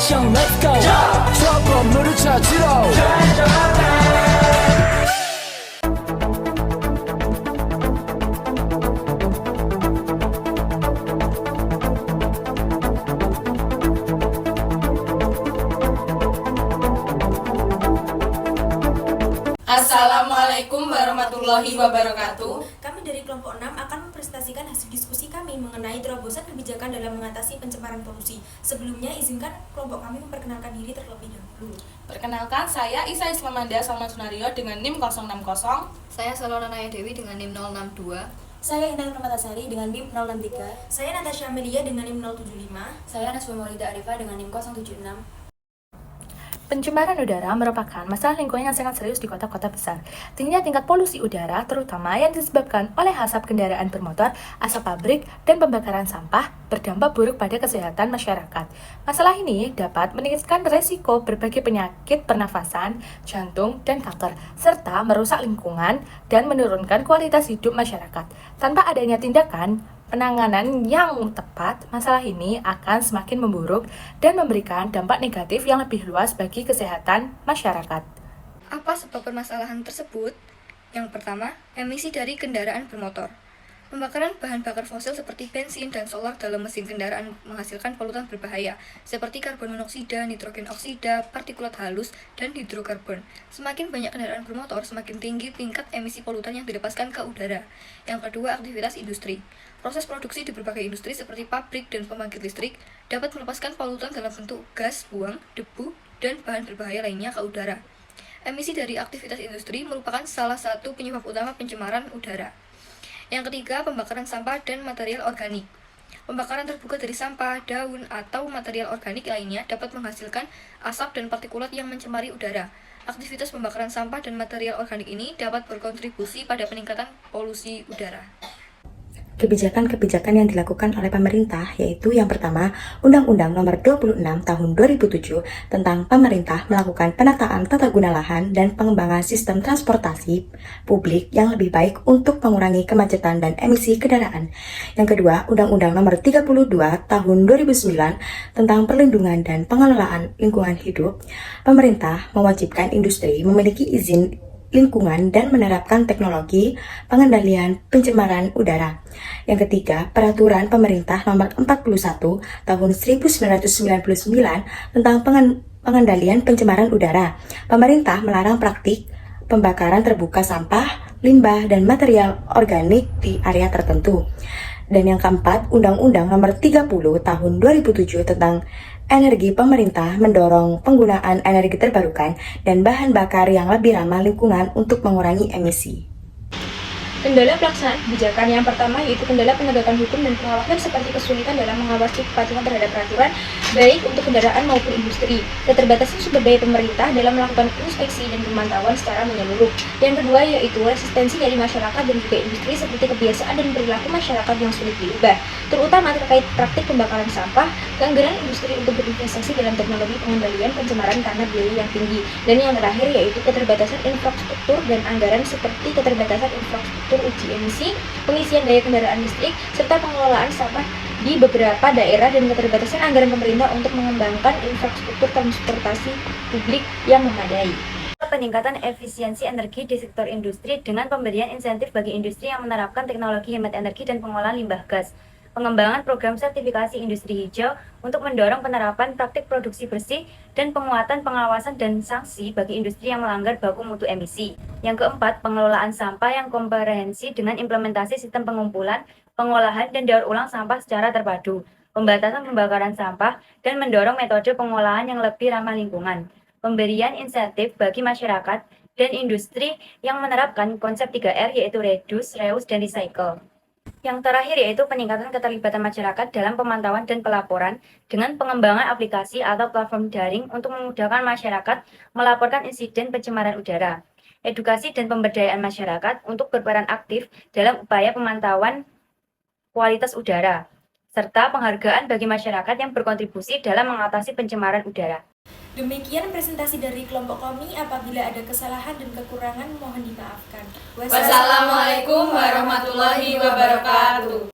action let's go 저 건물을 찾으러 Assalamualaikum warahmatullahi wabarakatuh. Kami dari kelompok 6 akan mempresentasikan hasil diskusi kami mengenai terobosan kebijakan dalam mengatasi pencemaran polusi. Sebelumnya, izinkan kelompok kami memperkenalkan diri terlebih dahulu. Perkenalkan, saya Isa Islamanda Salman Sunario dengan NIM 060. Saya Salona Naya Dewi dengan NIM 062. Saya Intan Permatasari dengan NIM 063. Saya Natasha Amelia dengan NIM 075. Saya Naswa Maulida Arifah dengan NIM 076. Pencemaran udara merupakan masalah lingkungan yang sangat serius di kota-kota besar. Tingginya tingkat polusi udara, terutama yang disebabkan oleh asap kendaraan bermotor, asap pabrik, dan pembakaran sampah, berdampak buruk pada kesehatan masyarakat. Masalah ini dapat meningkatkan resiko berbagai penyakit pernafasan, jantung, dan kanker, serta merusak lingkungan dan menurunkan kualitas hidup masyarakat. Tanpa adanya tindakan penanganan yang tepat, masalah ini akan semakin memburuk dan memberikan dampak negatif yang lebih luas bagi kesehatan masyarakat. Apa sebab permasalahan tersebut? Yang pertama, emisi dari kendaraan bermotor. Pembakaran bahan bakar fosil seperti bensin dan solar dalam mesin kendaraan menghasilkan polutan berbahaya, seperti karbon monoksida, nitrogen oksida, partikulat halus, dan hidrokarbon. Semakin banyak kendaraan bermotor, semakin tinggi tingkat emisi polutan yang dilepaskan ke udara. Yang kedua, aktivitas industri. Proses produksi di berbagai industri seperti pabrik dan pembangkit listrik dapat melepaskan polutan dalam bentuk gas, buang, debu, dan bahan berbahaya lainnya ke udara. Emisi dari aktivitas industri merupakan salah satu penyebab utama pencemaran udara. Yang ketiga, pembakaran sampah dan material organik. Pembakaran terbuka dari sampah, daun, atau material organik lainnya dapat menghasilkan asap dan partikulat yang mencemari udara. Aktivitas pembakaran sampah dan material organik ini dapat berkontribusi pada peningkatan polusi udara. Kebijakan-kebijakan yang dilakukan oleh pemerintah yaitu yang pertama, Undang-Undang Nomor 26 Tahun 2007 tentang pemerintah melakukan penataan tata guna lahan dan pengembangan sistem transportasi publik yang lebih baik untuk mengurangi kemacetan dan emisi kendaraan. Yang kedua, Undang-Undang Nomor 32 Tahun 2009 tentang perlindungan dan pengelolaan lingkungan hidup. Pemerintah mewajibkan industri memiliki izin lingkungan dan menerapkan teknologi pengendalian pencemaran udara. Yang ketiga, Peraturan Pemerintah Nomor 41 Tahun 1999 tentang pengendalian pencemaran udara. Pemerintah melarang praktik pembakaran terbuka sampah, limbah, dan material organik di area tertentu. Dan yang keempat, Undang-Undang Nomor 30 Tahun 2007 tentang energi. Pemerintah mendorong penggunaan energi terbarukan dan bahan bakar yang lebih ramah lingkungan untuk mengurangi emisi. Kendala pelaksanaan kebijakan yang pertama yaitu kendala penegakan hukum dan pengawasan seperti kesulitan dalam mengawasi kepatuhan terhadap peraturan baik untuk kendaraan maupun industri. Keterbatasan sumber daya pemerintah dalam melakukan inspeksi dan pemantauan secara menyeluruh. Yang kedua yaitu resistensi dari masyarakat dan juga industri seperti kebiasaan dan perilaku masyarakat yang sulit diubah, terutama terkait praktik pembakaran sampah, keengganan industri untuk berinvestasi dalam teknologi pengendalian pencemaran karena biaya yang tinggi. Dan yang terakhir yaitu keterbatasan infrastruktur dan anggaran seperti keterbatasan infrastruktur uji emisi, pengisian daya kendaraan listrik, serta pengelolaan sampah di beberapa daerah dan keterbatasan anggaran pemerintah untuk mengembangkan infrastruktur transportasi publik yang memadai. Peningkatan efisiensi energi di sektor industri dengan pemberian insentif bagi industri yang menerapkan teknologi hemat energi dan pengolahan limbah gas. Pengembangan program sertifikasi industri hijau untuk mendorong penerapan praktik produksi bersih dan penguatan pengawasan dan sanksi bagi industri yang melanggar baku mutu emisi. Yang keempat, pengelolaan sampah yang komprehensif dengan implementasi sistem pengumpulan, pengolahan, dan daur ulang sampah secara terpadu, pembatasan pembakaran sampah, dan mendorong metode pengolahan yang lebih ramah lingkungan. Pemberian insentif bagi masyarakat dan industri yang menerapkan konsep 3R yaitu reduce, reuse, dan recycle. Yang terakhir yaitu peningkatan keterlibatan masyarakat dalam pemantauan dan pelaporan dengan pengembangan aplikasi atau platform daring untuk memudahkan masyarakat melaporkan insiden pencemaran udara. Edukasi dan pemberdayaan masyarakat untuk berperan aktif dalam upaya pemantauan kualitas udara, serta penghargaan bagi masyarakat yang berkontribusi dalam mengatasi pencemaran udara. Demikian presentasi dari kelompok kami. Apabila ada kesalahan dan kekurangan mohon dimaafkan. Wassalamualaikum warahmatullahi wabarakatuh.